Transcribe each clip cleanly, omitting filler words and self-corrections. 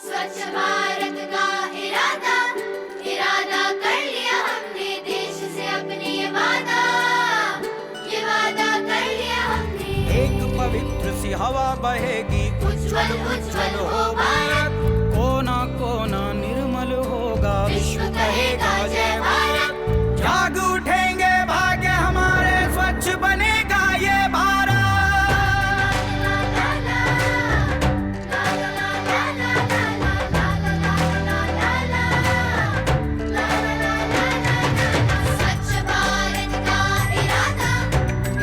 स्वच्छ भारत का इरादा इरादा कर लिया हमने, देश से अपने ये वादा कर लिया हमने। एक पवित्र सी हवा बहेगी, उज्ज्वल उज्ज्वल हो भारत, कोना कोना निर्मल होगा, विश्व कहेगा जय भारत। जाग उठेंगे भाग्य हमारे, स्वच्छ बनेगा ये भारत। स्वच्छ भारत का इरादा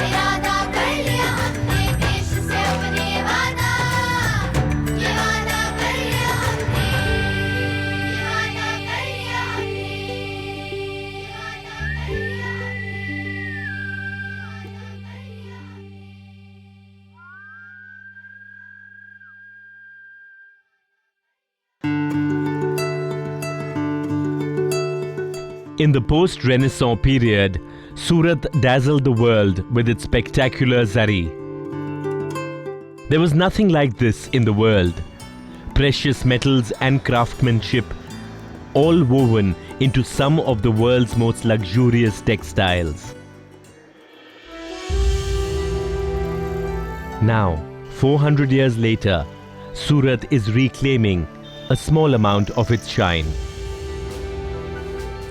इरादा कर लिया हमने, देश से अपने वादा कर लिया हमने, वादा कर लिया In the post-Renaissance period, Surat dazzled the world with its spectacular zari. There was nothing like this in the world. Precious metals and craftsmanship, all woven into some of the world's most luxurious textiles. Now, 400 years later, Surat is reclaiming a small amount of its shine.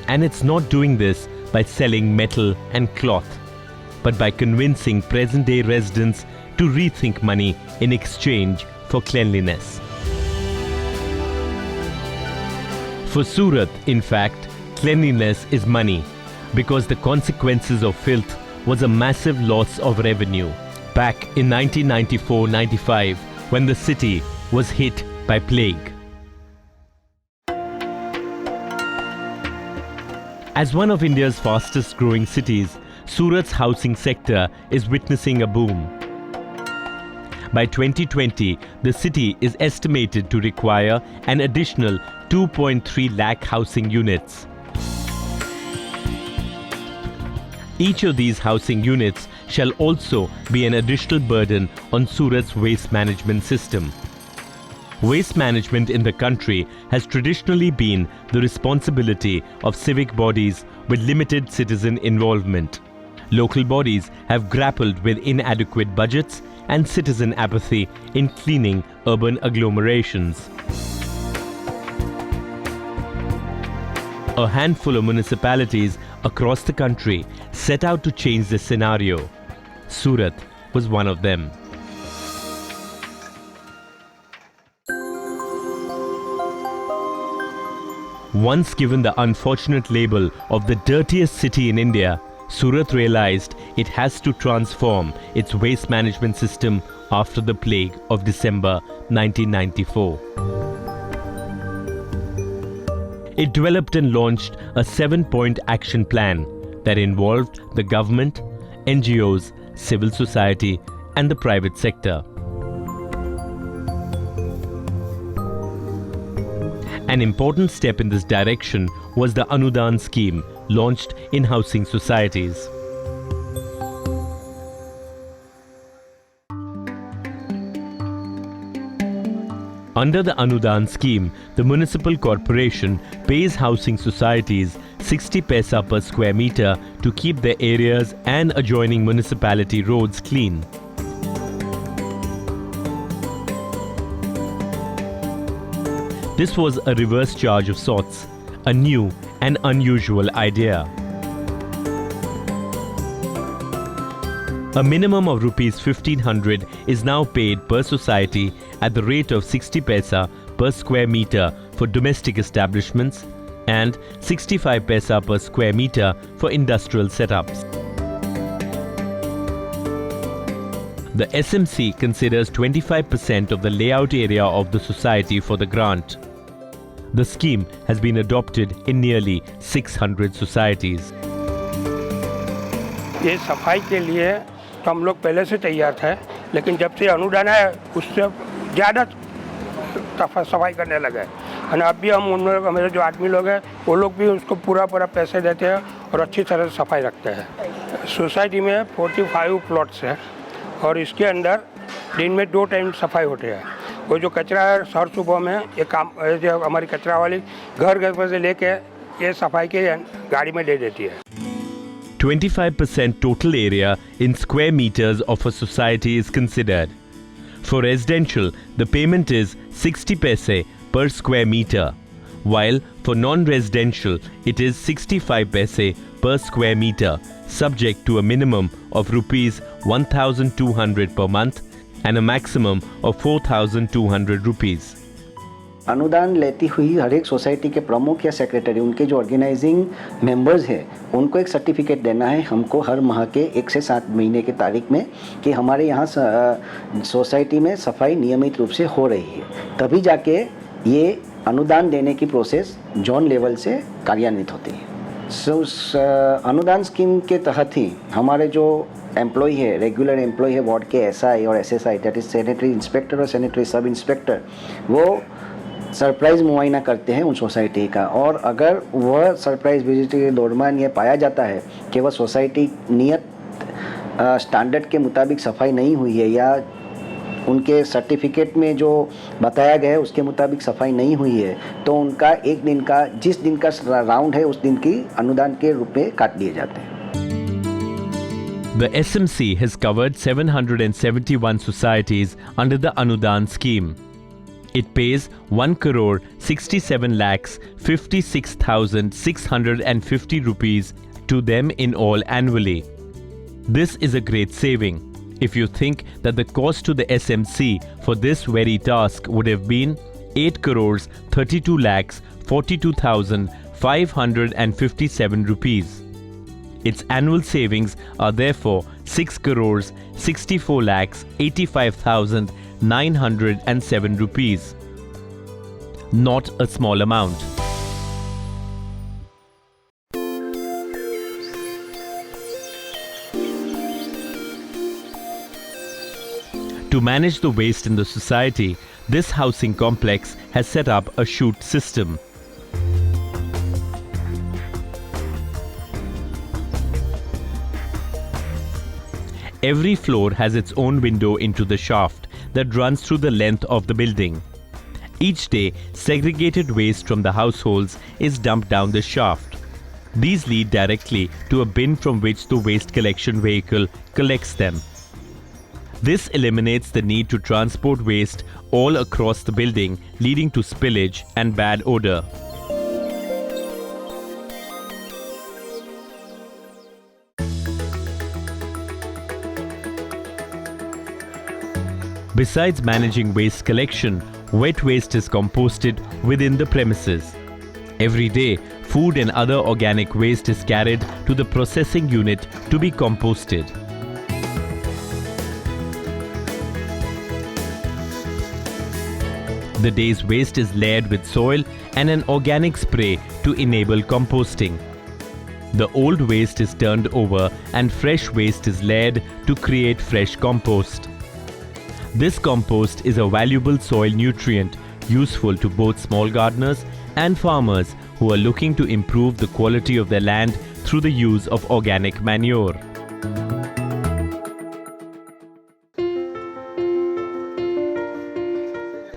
And it's not doing this by selling metal and cloth, but by convincing present-day residents to rethink money in exchange for cleanliness. For Surat, in fact, cleanliness is money, because the consequences of filth was a massive loss of revenue back in 1994-95 when the city was hit by plague. As one of India's fastest growing cities, Surat's housing sector is witnessing a boom. By 2020, the city is estimated to require an additional 2.3 lakh housing units. Each of these housing units shall also be an additional burden on Surat's waste management system. Waste management in the country has traditionally been the responsibility of civic bodies with limited citizen involvement. Local bodies have grappled with inadequate budgets and citizen apathy in cleaning urban agglomerations. A handful of municipalities across the country set out to change this scenario. Surat was one of them. Once given the unfortunate label of the dirtiest city in India, Surat realized it has to transform its waste management system after the plague of December 1994. It developed and launched a 7-point action plan that involved the government, NGOs, civil society, and the private sector. An important step in this direction was the Anudan scheme launched in housing societies. Under the Anudan scheme, the municipal corporation pays housing societies 60 paisa per square meter to keep their areas and adjoining municipality roads clean. This was a reverse charge of sorts, a new and unusual idea. A minimum of rupees 1500 is now paid per society at the rate of 60 paisa per square meter for domestic establishments and 65 paisa per square meter for industrial setups. The SMC considers 25% of the layout area of the society for the grant. The scheme has been adopted in nearly 600 societies. ये सफाई के लिए तो हम लोग पहले से तैयार थे, लेकिन जब से अनुदान है उससे ज़्यादा सफाई करने लगे। और अब भी हम उन लोग, मेरे जो आदमी लोग हैं वो लोग भी उसको पूरा पैसे देते हैं और अच्छी तरह से सफाई रखते हैं। सोसाइटी में 45 प्लॉट्स हैं और इसके अंदर दिन में 2 टाइम सफाई होती है। वो जो कचरा है हर सुबह में ये काम जो हमारी कचरा वाली घर घर से लेके ये सफाई की गाड़ी में दे देती है। 25% total area in square meters of a society is considered. For residential, the payment is 60 paise per square meter, while for non-residential, it is 65 paise per square meter, subject to a minimum of rupees 1,200 per month and a maximum of 4,200 rupees. अनुदान लेती हुई हर एक society के प्रमुख या secretary, उनके जो organising members हैं, उनको एक सर्टिफिकेट देना है हमको हर माह के 1 से 7 महीने की तारीख में कि हमारे यहाँ सोसाइटी में सफाई नियमित रूप से हो रही है। तभी जाके ये अनुदान देने की प्रोसेस जोन लेवल से कार्यान्वित होती है। अनुदान स्कीम के तहत ही हमारे जो एम्प्लॉय है, रेगुलर एम्प्लॉय है वार्ड के एसआई और SSI, that is sanitary inspector और सैनिटरी सब इंस्पेक्टर, वो सरप्राइज़ मुआयना करते हैं उन सोसाइटी का। और अगर वह सरप्राइज़ विजिट के दौरान ये पाया जाता है कि वह सोसाइटी नियत स्टैंडर्ड के मुताबिक सफाई नहीं हुई है या उनके सर्टिफिकेट में जो बताया गया है उसके मुताबिक सफाई नहीं हुई है, तो उनका एक दिन का, जिस दिन का राउंड है उस दिन की अनुदान के रूप में काट लिए जाते हैं। The SMC has covered 771 societies under the Anudan scheme. It pays 1,67,56,650 rupees to them in all annually. This is a great saving. If you think that the cost to the SMC for this very task would have been 8,32,42,557 rupees. Its annual savings are therefore 6,64,85,907 rupees. Not a small amount. To manage the waste in the society, this housing complex has set up a chute system. Every floor has its own window into the shaft that runs through the length of the building. Each day, segregated waste from the households is dumped down the shaft. These lead directly to a bin from which the waste collection vehicle collects them. This eliminates the need to transport waste all across the building, leading to spillage and bad odor. Besides managing waste collection, wet waste is composted within the premises. Every day, food and other organic waste is carried to the processing unit to be composted. The day's waste is layered with soil and an organic spray to enable composting. The old waste is turned over and fresh waste is layered to create fresh compost. This compost is a valuable soil nutrient useful to both small gardeners and farmers who are looking to improve the quality of their land through the use of organic manure.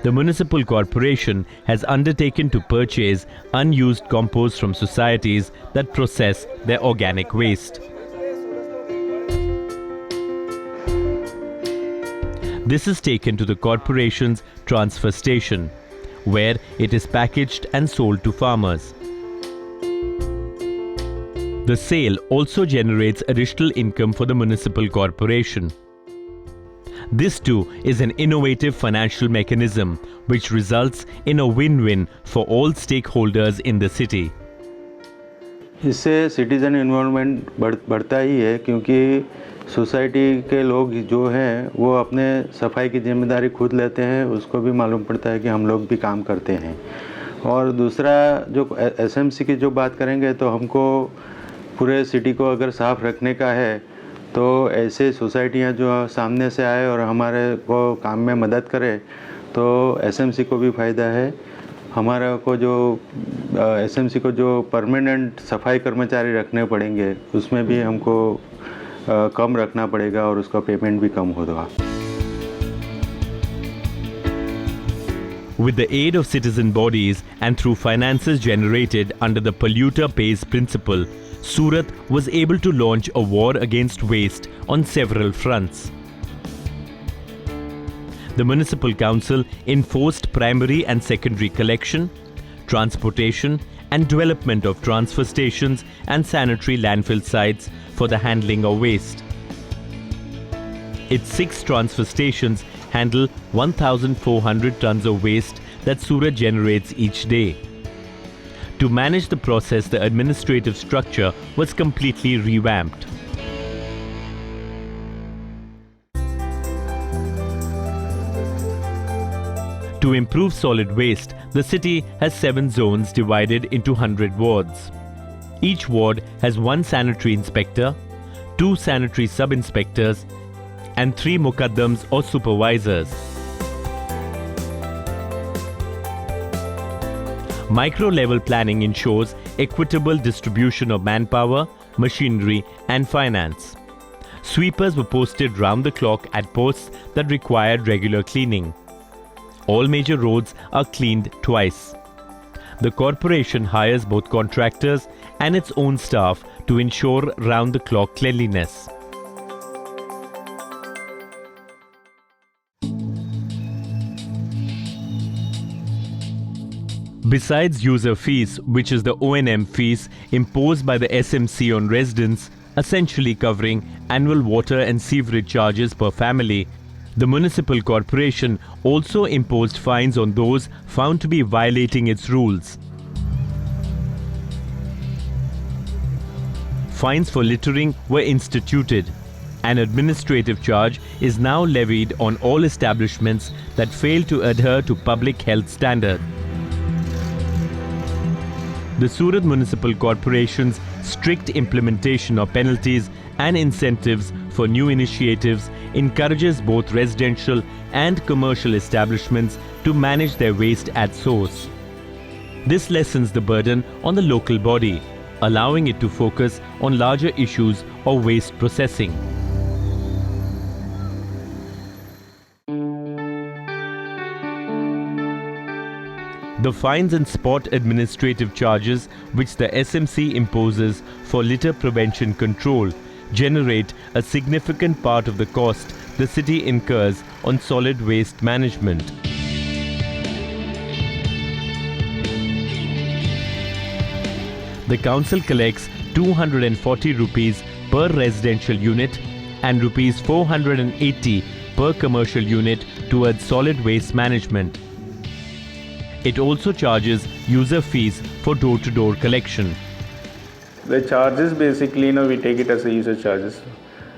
The municipal corporation has undertaken to purchase unused compost from societies that process their organic waste. This is taken to the corporation's transfer station, where it is packaged and sold to farmers. The sale also generates additional income for the municipal corporation. This too is an innovative financial mechanism which results in a win-win for all stakeholders in the city. इससे citizen involvement बढ़ता ही है, क्योंकि society के लोग जो हैं वो अपने सफाई की जिम्मेदारी खुद लेते हैं, उसको भी मालूम पड़ता है कि हम लोग भी काम करते हैं। और दूसरा, जो एसएमसी की जो बात करेंगे, तो हमको पूरे सिटी को अगर साफ़ रखने का है तो ऐसे सोसाइटियाँ जो सामने से आए और हमारे को काम में मदद करे तो एसएमसी को भी फ़ायदा है। हमारा को जो एसएमसी को जो परमानेंट सफाई कर्मचारी रखने पड़ेंगे उसमें भी हमको कम रखना पड़ेगा और उसका पेमेंट भी कम होगा। With the aid of citizen bodies and through finances generated under the polluter pays principle, Surat was able to launch a war against waste on several fronts. The Municipal Council enforced primary and secondary collection, transportation and development of transfer stations and sanitary landfill sites for the handling of waste. Its 6 transfer stations handle 1,400 tons of waste that Surat generates each day. To manage the process, the administrative structure was completely revamped. To improve solid waste, the city has 7 zones divided into 100 wards. Each ward has 1 sanitary inspector, 2 sanitary sub-inspectors and 3 mukaddams or supervisors. Micro-level planning ensures equitable distribution of manpower, machinery and finance. Sweepers were posted round the clock at posts that required regular cleaning. All major roads are cleaned twice. The corporation hires both contractors and its own staff to ensure round-the-clock cleanliness. Besides user fees, which is the O&M fees imposed by the SMC on residents, essentially covering annual water and sewerage charges per family, the municipal corporation also imposed fines on those found to be violating its rules. Fines for littering were instituted. An administrative charge is now levied on all establishments that fail to adhere to public health standards. The Surat Municipal Corporation's strict implementation of penalties and incentives for new initiatives encourages both residential and commercial establishments to manage their waste at source. This lessens the burden on the local body, allowing it to focus on larger issues of waste processing. The fines and spot administrative charges which the SMC imposes for litter prevention control generate a significant part of the cost the city incurs on solid waste management. The council collects 240 rupees per residential unit and rupees 480 per commercial unit towards solid waste management. It also charges user fees for door-to-door collection. The charges basically, we take it as a user charges,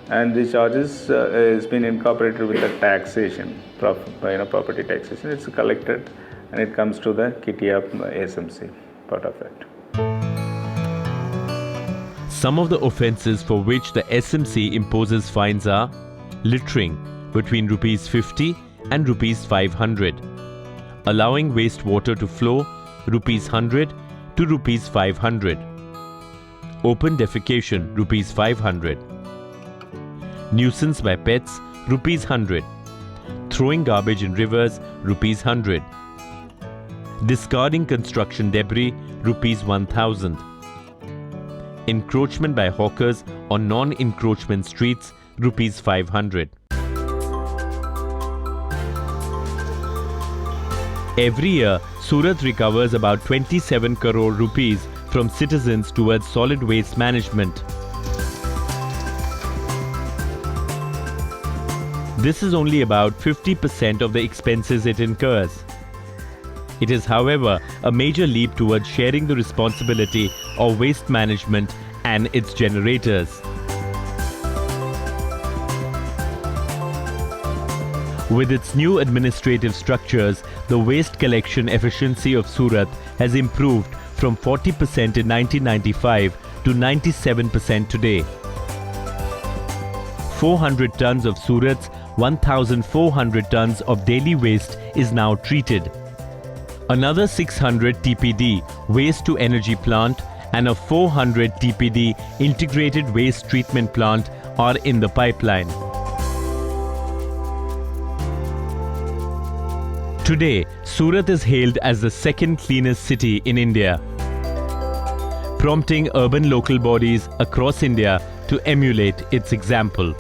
and the charges has been incorporated with the taxation, property taxation. It's collected and it comes to the kitty of SMC, part of it. Some of the offences for which the SMC imposes fines are littering between rupees 50 and rupees 500, allowing wastewater to flow rupees 100 to rupees 500, open defecation rupees 500, nuisance by pets rupees 100, throwing garbage in rivers rupees 100, discarding construction debris rupees 1000, encroachment by hawkers on non-encroachment streets rupees 500. Every year, Surat recovers about 27 crore rupees from citizens towards solid waste management. This is only about 50% of the expenses it incurs. It is, however, a major leap towards sharing the responsibility of waste management and its generators. With its new administrative structures, the waste collection efficiency of Surat has improved from 40% in 1995 to 97% today. 400 tons of Surat's 1,400 tons of daily waste is now treated. Another 600 TPD waste-to-energy plant and a 400 TPD integrated waste treatment plant are in the pipeline. Today, Surat is hailed as the second cleanest city in India, prompting urban local bodies across India to emulate its example.